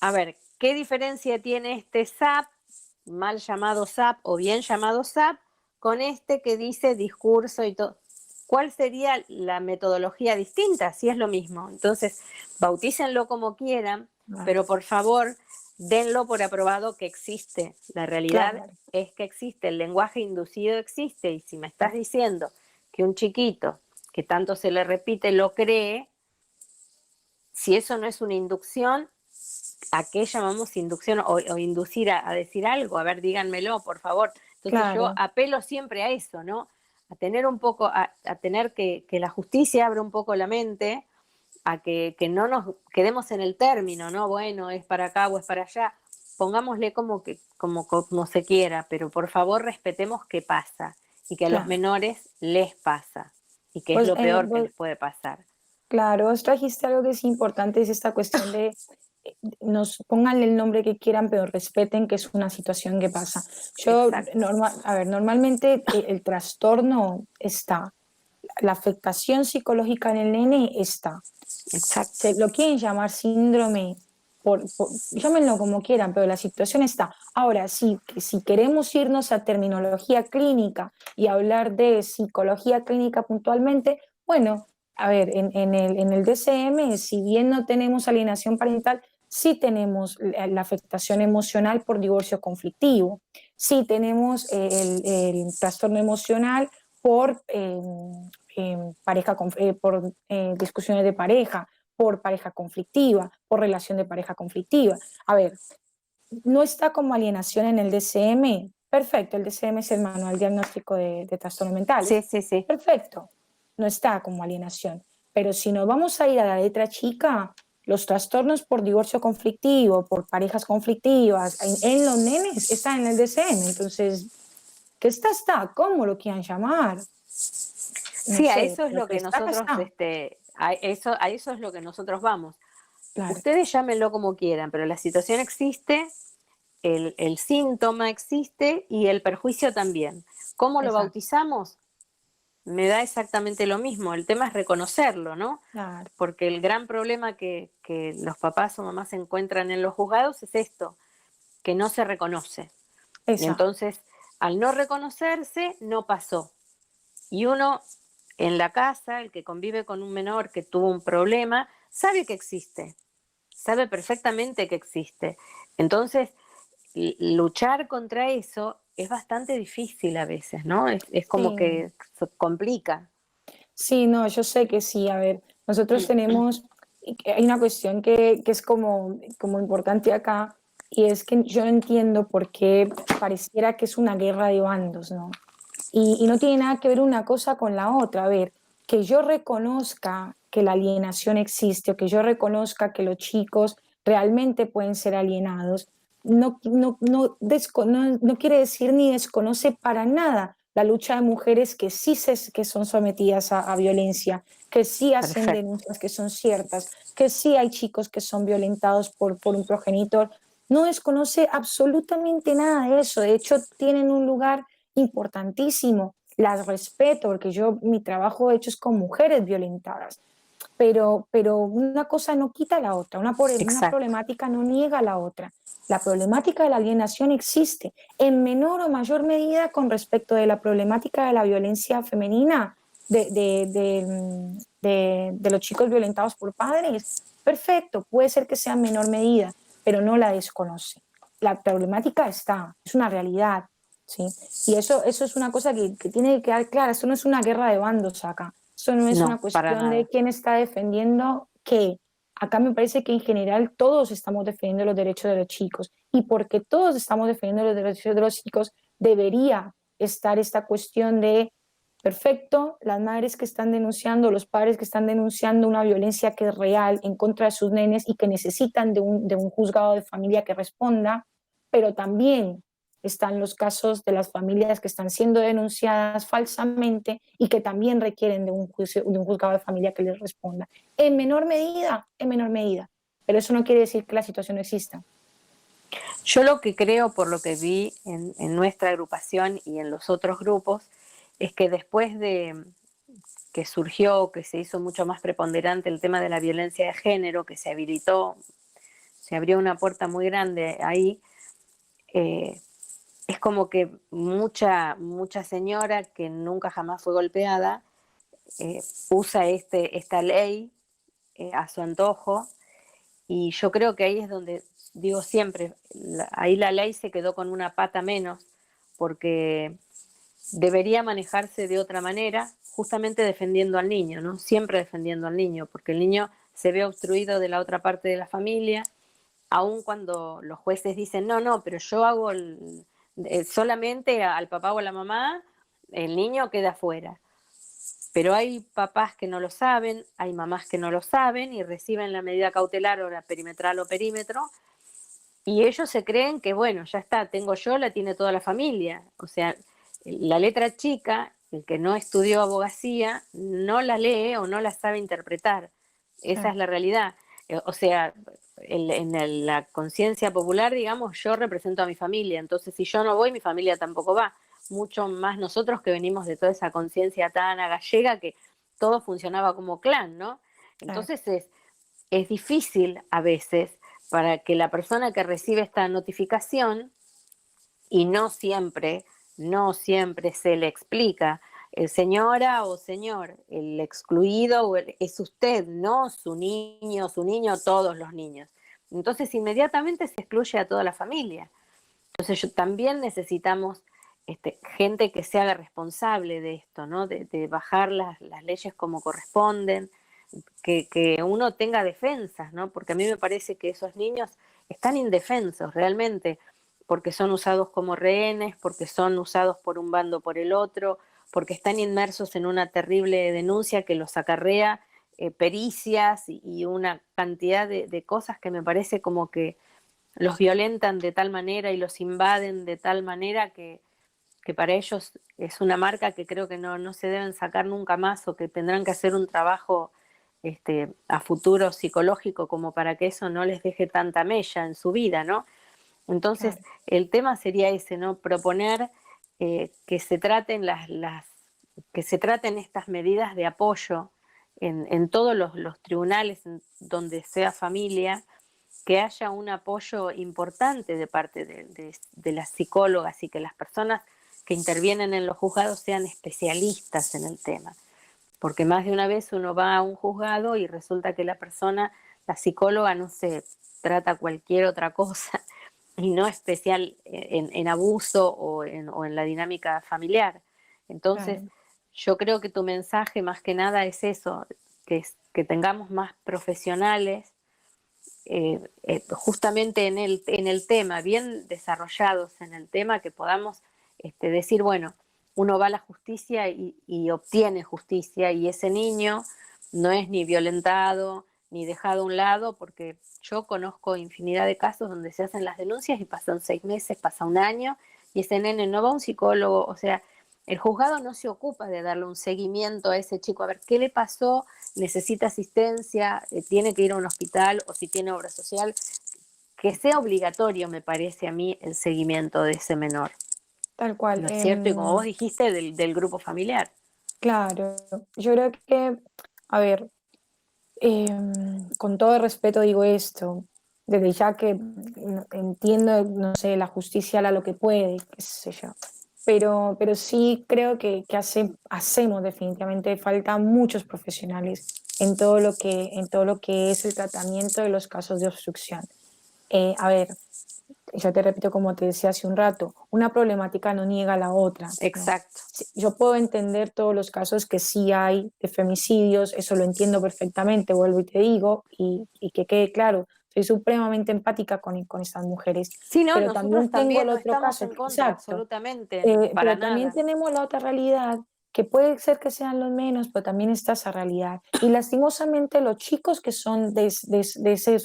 a ver, ¿qué diferencia tiene este SAP, mal llamado SAP o bien llamado SAP, con este que dice discurso y todo? ¿Cuál sería la metodología distinta si es lo mismo? Entonces, bautícenlo como quieran, claro, pero por favor, denlo por aprobado que existe. La realidad claro. es que existe, el lenguaje inducido existe, y si me estás diciendo que un chiquito que tanto se le repite lo cree, si eso no es una inducción, ¿a qué llamamos inducción o inducir a decir algo? A ver, díganmelo, por favor. Entonces yo Claro, apelo siempre a eso, ¿no? A tener un poco, a tener que la justicia abra un poco la mente, a que no nos quedemos en el término, ¿no? Bueno, es para acá o es para allá. Pongámosle como se quiera, pero por favor respetemos qué pasa y que a los claro. menores les pasa y que es Pues, lo peor que vos- les puede pasar. claro, vos trajiste algo que es importante, es esta cuestión de nos pónganle el nombre que quieran, pero respeten que es una situación que pasa. Exacto, A ver, normalmente el trastorno está, la afectación psicológica en el nene está. exacto. Se lo quieren llamar síndrome, llámenlo como quieran, pero la situación está. Ahora, si queremos irnos a terminología clínica y hablar de psicología clínica puntualmente, bueno, a ver, en el DCM, si bien no tenemos alienación parental, sí tenemos la afectación emocional por divorcio conflictivo, sí tenemos el trastorno emocional por, por discusiones de pareja, por pareja conflictiva, por relación de pareja conflictiva. A ver, no está como alienación en el DCM. Perfecto, el DCM es el manual diagnóstico de trastornos mentales. Sí, sí, sí. Perfecto, no está como alienación. Pero si nos vamos a ir a la letra chica, los trastornos por divorcio conflictivo, por parejas conflictivas, en los nenes están en el DCM. Entonces, ¿qué está? ¿Cómo lo quieran llamar? No Sí, a sé, eso es pero lo que que está, que nosotros, está. a eso es lo que nosotros vamos. Claro, Ustedes llámenlo como quieran, pero la situación existe, el síntoma existe y el perjuicio también. ¿Cómo lo exacto. bautizamos? Me da exactamente lo mismo. El tema es reconocerlo, ¿no? Claro, Porque el gran problema que los papás o mamás encuentran en los juzgados es esto, que no se reconoce. Y esa. entonces, al no reconocerse, no pasó. Y uno en la casa, el que convive con un menor que tuvo un problema, sabe que existe, sabe perfectamente que existe. Entonces, luchar contra eso es bastante difícil a veces, ¿no? Es como Sí. que se complica. Sí, no, yo sé que sí. A ver, nosotros tenemos, hay una cuestión que es como importante acá, y es que yo no entiendo por qué pareciera que es una guerra de bandos, ¿no? Y no tiene nada que ver una cosa con la otra. A ver, que yo reconozca que la alienación existe o que yo reconozca que los chicos realmente pueden ser alienados, no quiere decir ni desconoce para nada la lucha de mujeres que son sometidas a violencia, que sí hacen Perfecto. denuncias que son ciertas, que sí hay chicos que son violentados por un progenitor. No desconoce absolutamente nada de eso. De hecho, tienen un lugar importantísimo. Las respeto porque mi trabajo de hecho es con mujeres violentadas, pero una cosa no quita la otra, una Exacto. problemática no niega la otra. La problemática de la alienación existe en menor o mayor medida con respecto de la problemática de la violencia femenina, de los chicos violentados por padres. Perfecto, puede ser que sea en menor medida, pero no la desconoce. La problemática está, es una realidad, ¿sí? Y eso es una cosa que tiene que quedar clara. Esto no es una guerra de bandos acá. Esto no es una No, para cuestión de nada. quién está defendiendo qué. Acá me parece que en general todos estamos defendiendo los derechos de los chicos. Y porque todos estamos defendiendo los derechos de los chicos, debería estar esta cuestión de, perfecto, las madres que están denunciando, los padres que están denunciando una violencia que es real en contra de sus nenes y que necesitan de un juzgado de familia que responda, pero también están los casos de las familias que están siendo denunciadas falsamente y que también requieren de un juicio, de un juzgado de familia que les responda. En menor medida, pero eso no quiere decir que la situación no exista. Yo lo que creo, por lo que vi en nuestra agrupación y en los otros grupos, es que después de que surgió, que se hizo mucho más preponderante el tema de la violencia de género, que se habilitó, se abrió una puerta muy grande ahí, eh, es como que mucha señora que nunca jamás fue golpeada usa esta ley a su antojo, y yo creo que ahí es donde digo siempre, ahí la ley se quedó con una pata menos, porque debería manejarse de otra manera, justamente defendiendo al niño, ¿no? Siempre defendiendo al niño, porque el niño se ve obstruido de la otra parte de la familia, aun cuando los jueces dicen, no, no, pero yo hago solamente al papá o a la mamá, el niño queda afuera. Pero hay papás que no lo saben, hay mamás que no lo saben y reciben la medida cautelar o la perimetral o perímetro, y ellos se creen que, bueno, ya está, tengo yo, la tiene toda la familia. O sea, la letra chica, el que no estudió abogacía, no la lee o no la sabe interpretar. Esa Claro, es la realidad. O sea, la conciencia popular, digamos, yo represento a mi familia, entonces si yo no voy, mi familia tampoco va. Mucho más nosotros que venimos de toda esa conciencia tan gallega que todo funcionaba como clan, ¿no? claro. Entonces es difícil a veces para que la persona que recibe esta notificación, y no siempre se le explica, señora o señor, el excluido es usted, no su niño, todos los niños. Entonces inmediatamente se excluye a toda la familia. Entonces también necesitamos gente que se haga responsable de esto, ¿no? De bajar las leyes como corresponden, que uno tenga defensas, ¿no? Porque a mí me parece que esos niños están indefensos realmente, porque son usados como rehenes, porque son usados por un bando o por el otro, porque están inmersos en una terrible denuncia que los acarrea pericias y una cantidad de cosas que me parece como que los violentan de tal manera y los invaden de tal manera que para ellos es una marca que creo que no se deben sacar nunca más, o que tendrán que hacer un trabajo a futuro psicológico como para que eso no les deje tanta mella en su vida, ¿no? Entonces, Claro. el tema sería ese, ¿no? Proponer que se traten que se traten estas medidas de apoyo en todos los tribunales en donde sea familia, que haya un apoyo importante de parte de las psicólogas, y que las personas que intervienen en los juzgados sean especialistas en el tema. Porque más de una vez uno va a un juzgado y resulta que la psicóloga, no sé, trata cualquier otra cosa y no especial en abuso o en la dinámica familiar. Entonces, Claro. yo creo que tu mensaje más que nada es eso, que tengamos más profesionales justamente en el tema, bien desarrollados en el tema, que podamos decir, bueno, uno va a la justicia y obtiene justicia, y ese niño no es ni violentado ni dejado a un lado, porque yo conozco infinidad de casos donde se hacen las denuncias y pasan 6 meses, pasa un año, y ese nene no va a un psicólogo. O sea, el juzgado no se ocupa de darle un seguimiento a ese chico, a ver qué le pasó, necesita asistencia, tiene que ir a un hospital, o si tiene obra social, que sea obligatorio, me parece a mí, el seguimiento de ese menor. Tal cual. ¿No es cierto? Y como vos dijiste, del grupo familiar. Claro, yo creo que, a ver, con todo el respeto digo esto, desde ya que entiendo, no sé, la justicia hará lo que puede, qué sé yo. Pero sí creo que hacemos definitivamente falta muchos profesionales en todo lo que es el tratamiento de los casos de obstrucción. A ver, yo te repito como te decía hace un rato, una problemática no niega a la otra, ¿no? Exacto. Sí, yo puedo entender todos los casos que sí hay de femicidios, eso lo entiendo perfectamente, vuelvo y te digo, y que quede claro, soy supremamente empática con estas mujeres, Sí, no, pero nosotros también tengo también el no otro estamos caso, en contra, exacto, absolutamente, para pero también nada. tenemos la otra realidad, que puede ser que sean los menos, pero también está esa realidad. Y lastimosamente los chicos que son de ese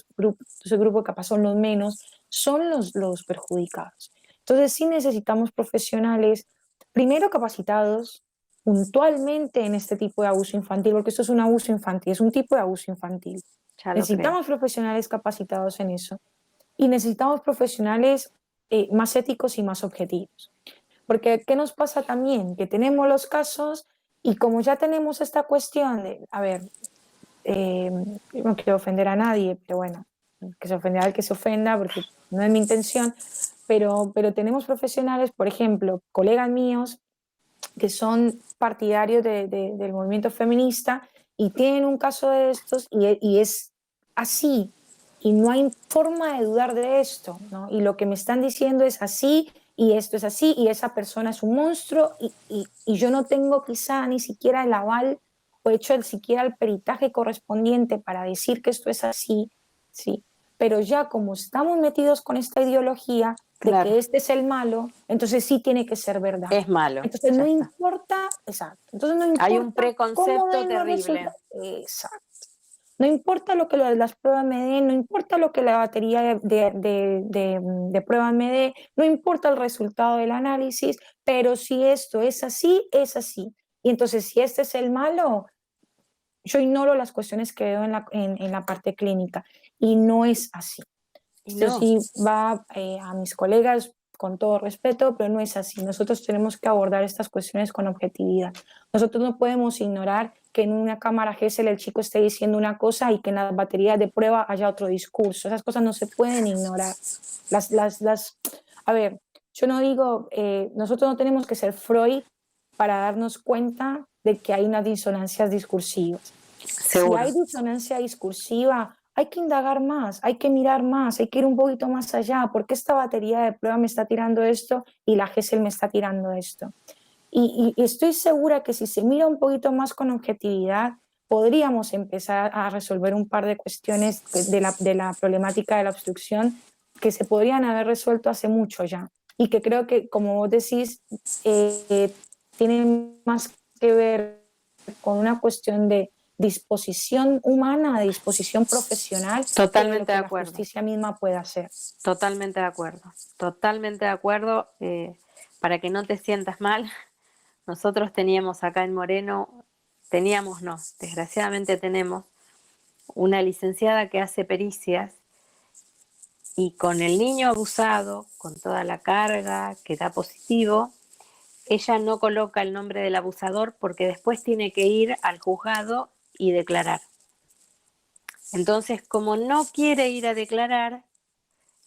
grupo que capaz son los menos, son los perjudicados. Entonces sí necesitamos profesionales, primero capacitados puntualmente en este tipo de abuso infantil, porque esto es un abuso infantil, es un tipo de abuso infantil. Ya lo creo. Necesitamos profesionales capacitados en eso y necesitamos profesionales más éticos y más objetivos. Porque, ¿qué nos pasa también? Que tenemos los casos y como ya tenemos esta cuestión de, a ver, no quiero ofender a nadie, pero bueno, que se ofenderá al que se ofenda, porque no es mi intención, pero tenemos profesionales, por ejemplo, colegas míos que son partidarios del movimiento feminista y tienen un caso de estos y es así y no hay forma de dudar de esto, ¿no? Y lo que me están diciendo es así y esto es así y esa persona es un monstruo y yo no tengo quizá ni siquiera el aval o hecho siquiera el peritaje correspondiente para decir que esto es así, sí, pero ya como estamos metidos con esta ideología de Claro, que este es el malo, entonces sí tiene que ser verdad. es malo, Entonces ya no está. importa, exacto, entonces no Hay un importa cómo preconcepto den los terrible. resultados, exacto. No importa lo que las pruebas me den, no importa lo que la batería de pruebas me dé, no importa el resultado del análisis, pero si esto es así, es así. Y entonces si este es el malo, yo ignoro las cuestiones que veo en la parte clínica y no es así. Y Esto no, sí va a mis colegas con todo respeto, pero no es así. Nosotros tenemos que abordar estas cuestiones con objetividad. Nosotros no podemos ignorar que en una cámara GESEL el chico esté diciendo una cosa y que en la batería de prueba haya otro discurso. Esas cosas no se pueden ignorar. A ver, yo no digo, nosotros no tenemos que ser Freud para darnos cuenta de que hay unas disonancias discursivas. Si seguro. hay disonancia discursiva, hay que indagar más, hay que mirar más, hay que ir un poquito más allá. ¿Por qué esta batería de prueba me está tirando esto y la GESEL me está tirando esto? Y estoy segura que si se mira un poquito más con objetividad, podríamos empezar a resolver un par de cuestiones de la problemática de la obstrucción que se podrían haber resuelto hace mucho ya. Y que creo que, como vos decís, tienen más que ver con una cuestión de disposición humana, de disposición profesional, que de lo Totalmente de que la acuerdo. justicia misma puede hacer. Totalmente de acuerdo. Totalmente de acuerdo. Para que no te sientas mal, nosotros teníamos acá en Moreno, teníamos, no, desgraciadamente tenemos una licenciada que hace pericias y con el niño abusado, con toda la carga que da positivo, ella no coloca el nombre del abusador porque después tiene que ir al juzgado y declarar. Entonces, como no quiere ir a declarar,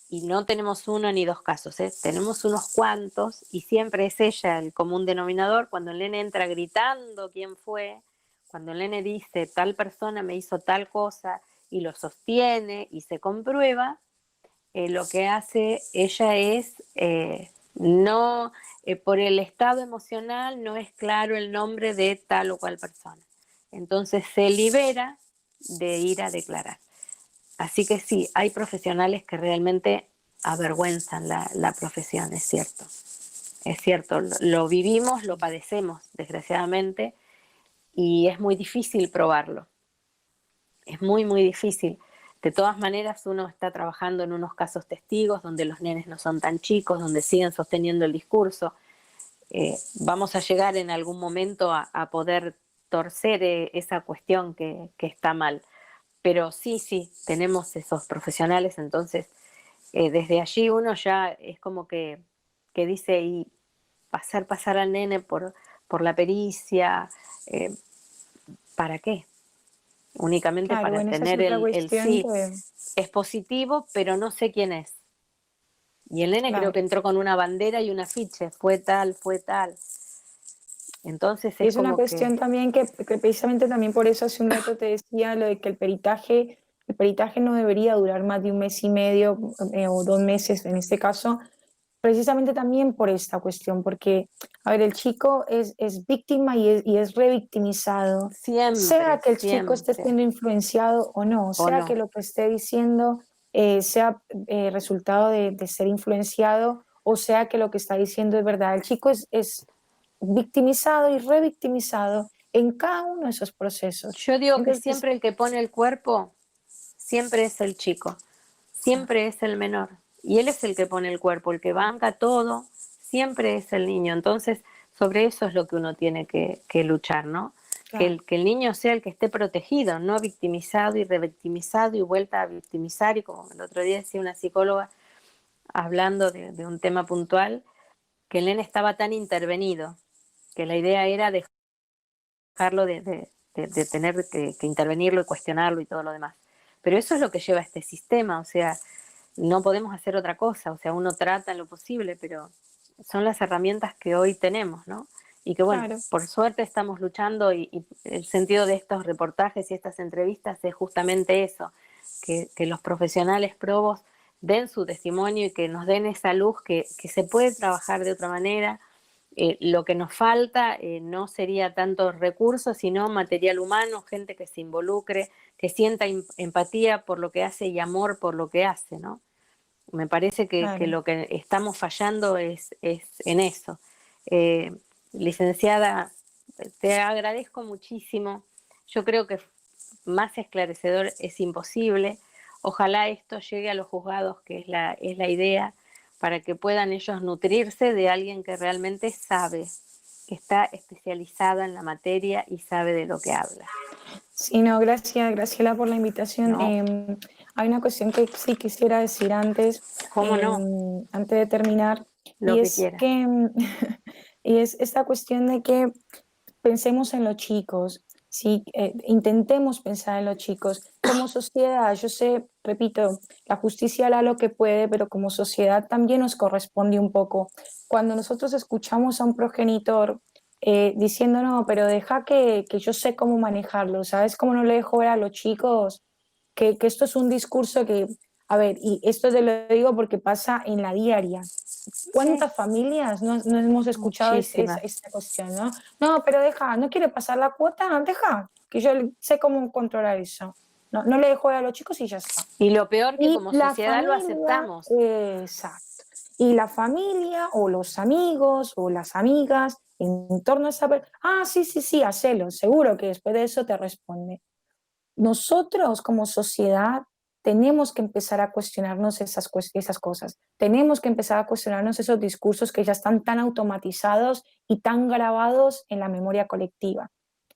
y no tenemos uno ni dos casos, tenemos unos cuantos y siempre es ella el común denominador, cuando el nene entra gritando quién fue, cuando el nene dice tal persona me hizo tal cosa y lo sostiene y se comprueba, lo que hace ella es no, por el estado emocional no es claro el nombre de tal o cual persona. Entonces se libera de ir a declarar. Así que sí, hay profesionales que realmente avergüenzan la profesión, es cierto. Es cierto, lo vivimos, lo padecemos, desgraciadamente, y es muy difícil probarlo. Es muy, muy difícil. De todas maneras, uno está trabajando en unos casos testigos donde los nenes no son tan chicos, donde siguen sosteniendo el discurso. Vamos a llegar en algún momento a poder torcer esa cuestión que está mal. Pero sí, sí, tenemos esos profesionales, entonces desde allí uno ya es como que dice, y pasar al nene por la pericia, eh, ¿para qué? únicamente Claro, para bueno, esa es tener otra el cuestión sí, que, es positivo, pero no sé quién es. Y el nene creo claro, que entró con una bandera y un afiche, fue tal, fue tal. Entonces y es es una como que, cuestión también que precisamente también por eso hace un rato te decía lo de que el peritaje no debería durar más de un mes y medio o 2 meses en este caso, precisamente también por esta cuestión, porque, a ver, el chico es víctima y es revictimizado, sea siempre, que el chico esté siempre, siendo influenciado o no, o sea que no. lo que esté diciendo sea resultado de ser influenciado o sea que lo que está diciendo es verdad. El chico es victimizado y revictimizado en cada uno de esos procesos. Yo digo que Entonces, siempre el que pone el cuerpo, siempre es el chico, siempre es el menor. Y él es el que pone el cuerpo, el que banca todo, siempre es el niño. Entonces, sobre eso es lo que uno tiene que luchar, ¿no? claro, Que el niño sea el que esté protegido, no victimizado y revictimizado y vuelta a victimizar. Y como el otro día decía una psicóloga hablando de un tema puntual, que el nene estaba tan intervenido, que la idea era dejarlo de tener que intervenirlo y cuestionarlo y todo lo demás. Pero eso es lo que lleva este sistema, o sea, no podemos hacer otra cosa, o sea, uno trata en lo posible, pero son las herramientas que hoy tenemos, ¿no? Y que bueno, claro, por suerte estamos luchando y el sentido de estos reportajes y estas entrevistas es justamente eso, que los profesionales probos den su testimonio y que nos den esa luz que se puede trabajar de otra manera. Lo que nos falta no sería tanto recursos, sino material humano, gente que se involucre, que sienta empatía por lo que hace y amor por lo que hace, ¿no? Me parece que claro. lo que estamos fallando es en eso. Eh, Licenciada, te agradezco muchísimo. Yo creo que más esclarecedor es imposible. Ojalá esto llegue a los juzgados, que es la idea, para que puedan ellos nutrirse de alguien que realmente sabe, que está especializada en la materia y sabe de lo que habla. Sí, no, gracias, Graciela, por la invitación. No, Hay una cuestión que sí quisiera decir antes, ¿cómo no? antes de terminar, Lo y que es quiera. que y es esta cuestión de que pensemos en los chicos, ¿sí? Intentemos pensar en los chicos. Como sociedad, yo sé, repito, la justicia hará lo que puede, pero como sociedad también nos corresponde un poco. Cuando nosotros escuchamos a un progenitor diciendo, no, pero deja que yo sé cómo manejarlo, ¿sabes? Cómo no le dejo ver a los chicos que esto es un discurso que, a ver, y esto te lo digo porque pasa en la diaria. Sí, ¿Cuántas familias no hemos escuchado muchísimas. esta cuestión, ¿no? No, pero deja, no quiere pasar la cuota, deja, que yo sé cómo controlar eso. No, no le dejo ver a los chicos y ya está. Y lo peor que Y como la sociedad lo familia, aceptamos. exacto. Y la familia o los amigos o las amigas en torno a esa... Ah, sí, sí, sí, hacelo. Seguro que después de eso te responde. Nosotros como sociedad tenemos que empezar a cuestionarnos esas cosas. Tenemos que empezar a cuestionarnos esos discursos que ya están tan automatizados y tan grabados en la memoria colectiva.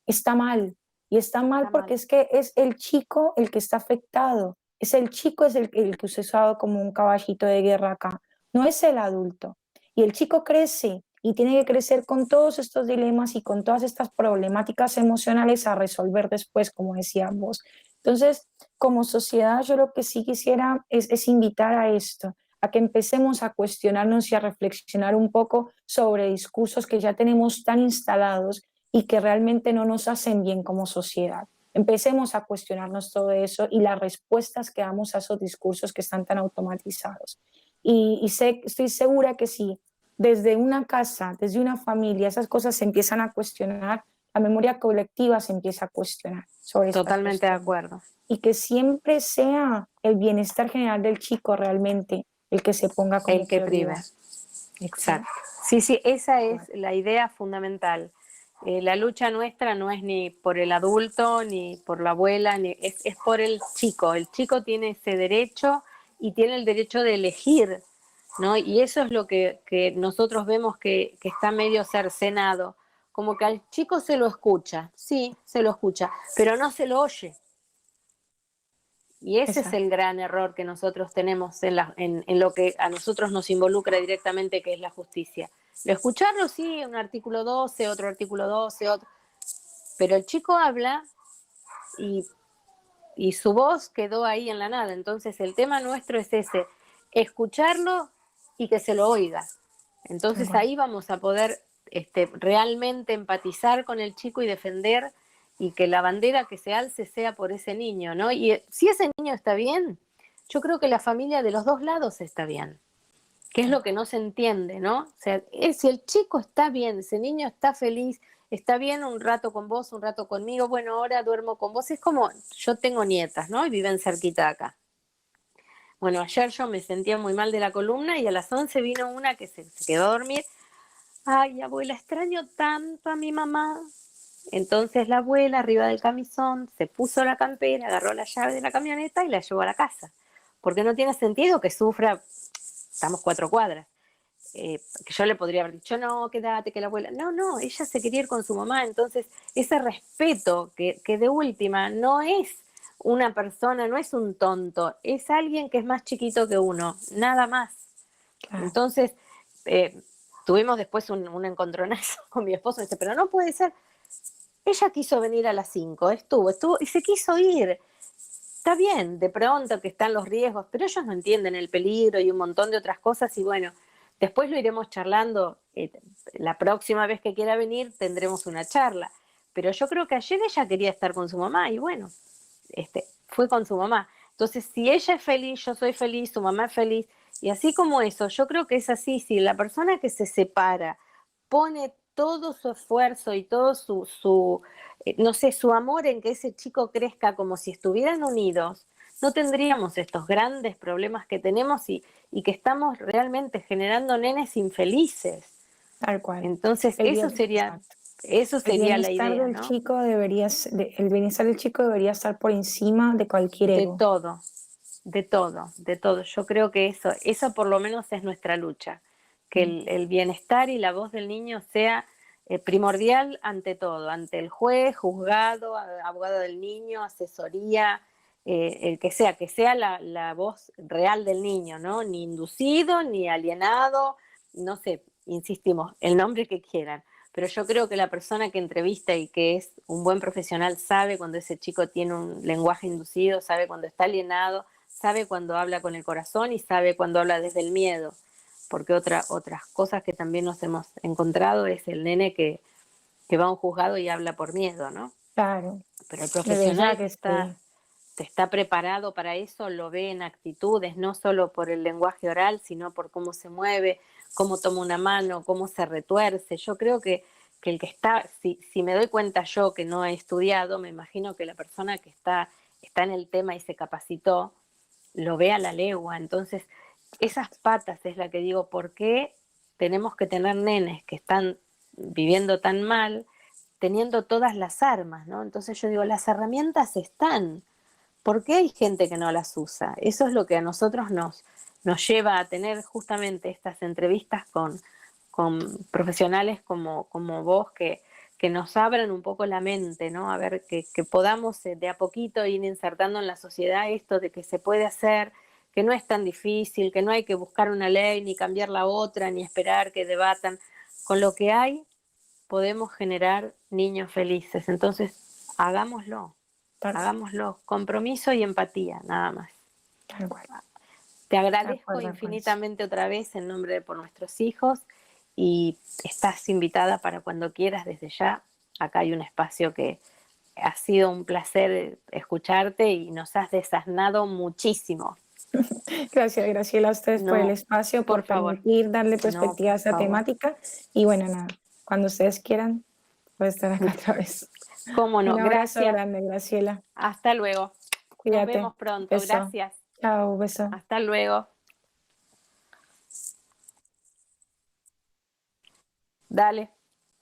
Está mal. Y está mal Está porque mal. es que es el chico el que está afectado. Es el chico es el que se usado como un caballito de guerra acá. No es el adulto. Y el chico crece y tiene que crecer con todos estos dilemas y con todas estas problemáticas emocionales a resolver después, como decían vos. Entonces, como sociedad, yo lo que sí quisiera es invitar a esto, a que empecemos a cuestionarnos y a reflexionar un poco sobre discursos que ya tenemos tan instalados y que realmente no nos hacen bien como sociedad. Empecemos a cuestionarnos todo eso y las respuestas que damos a esos discursos que están tan automatizados. Estoy segura que si desde una casa, desde una familia, esas cosas se empiezan a cuestionar, la memoria colectiva se empieza a cuestionar sobre estas Totalmente de cuestiones. acuerdo. Y que siempre sea el bienestar general del chico realmente el que se ponga como El que prive. prioridad. ¿Sí? Exacto. Sí, sí, esa es Bueno, la idea fundamental. La lucha nuestra no es ni por el adulto, ni por la abuela, es por el chico. El chico tiene ese derecho y tiene el derecho de elegir, ¿no? Y eso es lo que nosotros vemos que está medio cercenado. Como que al chico se lo escucha, sí, se lo escucha, pero no se lo oye. Y ese es exacto. el gran error que nosotros tenemos en lo que a nosotros nos involucra directamente, que es la justicia. Lo escucharlo, sí, un artículo 12, otro artículo 12, otro. Pero el chico habla y y su voz quedó ahí en la nada. Entonces el tema nuestro es ese, escucharlo y que se lo oiga. Tal Entonces cual. ahí vamos a poder realmente empatizar con el chico y defender, y que la bandera que se alce sea por ese niño, ¿no? Y si ese niño está bien, yo creo que la familia de los dos lados está bien, que es Tal lo que cual. no se entiende, ¿no? O sea, si el chico está bien, ese niño está feliz, está bien un rato con vos, un rato conmigo, bueno, ahora duermo con vos, es como, yo tengo nietas, ¿no? Y viven cerquita acá. Bueno, ayer yo me sentía muy mal de la columna y a las 11 vino una que se quedó a dormir. Ay, abuela, extraño tanto a mi mamá. Entonces la abuela, arriba del camisón, se puso la campera, agarró la llave de la camioneta y la llevó a la casa. Porque no tiene sentido que sufra, estamos 4 cuadras. Que yo le podría haber dicho, no, quédate, que la abuela. No, no, ella se quería ir con su mamá. Entonces, ese respeto que de última no es una persona, no es un tonto, es alguien que es más chiquito que uno, nada más. Claro. Entonces, eh, tuvimos después un encontronazo con mi esposo, y dice, pero no puede ser. Ella quiso venir a las 5, estuvo y se quiso ir. Está bien, de pronto que están los riesgos, pero ellos no entienden el peligro y un montón de otras cosas, y bueno, después lo iremos charlando. La próxima vez que quiera venir tendremos una charla. Pero yo creo que ayer ella quería estar con su mamá y bueno, fue con su mamá. Entonces, si ella es feliz, yo soy feliz, su mamá es feliz, y así como eso, yo creo que es así, si la persona que se separa pone todo su esfuerzo y todo no sé, su amor en que ese chico crezca como si estuvieran unidos, no tendríamos estos grandes problemas que tenemos, y que estamos realmente generando nenes infelices. Tal cual. Entonces, Exacto. eso El sería la bienestar idea, del ¿no? chico el bienestar del chico debería estar por encima de cualquier De ego. todo, de todo, de todo. Yo creo que eso por lo menos es nuestra lucha, que Mm. el bienestar y la voz del niño sea primordial ante todo, ante el juez, juzgado, abogado del niño, asesoría, el que sea la voz real del niño, ¿no? Ni inducido, ni alienado, no sé, insistimos, el nombre que quieran. Pero yo creo que la persona que entrevista y que es un buen profesional sabe cuando ese chico tiene un lenguaje inducido, sabe cuando está alienado, sabe cuando habla con el corazón y sabe cuando habla desde el miedo. Porque otras cosas que también nos hemos encontrado es el nene que va a un juzgado y habla por miedo, ¿no? Claro, Pero el de verdad profesional que sí. te está preparado para eso, lo ve en actitudes, no solo por el lenguaje oral, sino por cómo se mueve, cómo toma una mano, cómo se retuerce. Yo creo que el que está, si me doy cuenta yo que no he estudiado, me imagino que la persona que está en el tema y se capacitó, lo ve a la legua. Entonces, esas patas es la que digo, ¿por qué tenemos que tener nenes que están viviendo tan mal, teniendo todas las armas, ¿no? Entonces yo digo, las herramientas están. ¿Por qué hay gente que no las usa? Eso es lo que a nosotros nos lleva a tener justamente estas entrevistas con profesionales como vos, que nos abran un poco la mente, ¿no? A ver, que podamos de a poquito ir insertando en la sociedad esto de que se puede hacer, que no es tan difícil, que no hay que buscar una ley, ni cambiar la otra, ni esperar que debatan. Con lo que hay, podemos generar niños felices. Entonces, hagámoslo. Tal cual, Hagámoslo, compromiso y empatía, nada más. tal cual. Te De agradezco acuerdo con eso. infinitamente otra vez en nombre de por nuestros hijos, y estás invitada para cuando quieras desde ya. Acá hay un espacio que ha sido un placer escucharte y nos has desasnado muchísimo. Gracias, Graciela, a ustedes por el No, espacio, por por favor, permitir darle no, perspectiva a por esta favor. temática. Y bueno, nada, cuando ustedes quieran, puedo estar acá otra vez. Cómo Un no, abrazo gracias. grande, Graciela. Hasta luego. Nos Cuídate. vemos pronto. Beso. Gracias. Chao, beso. Hasta luego. Dale.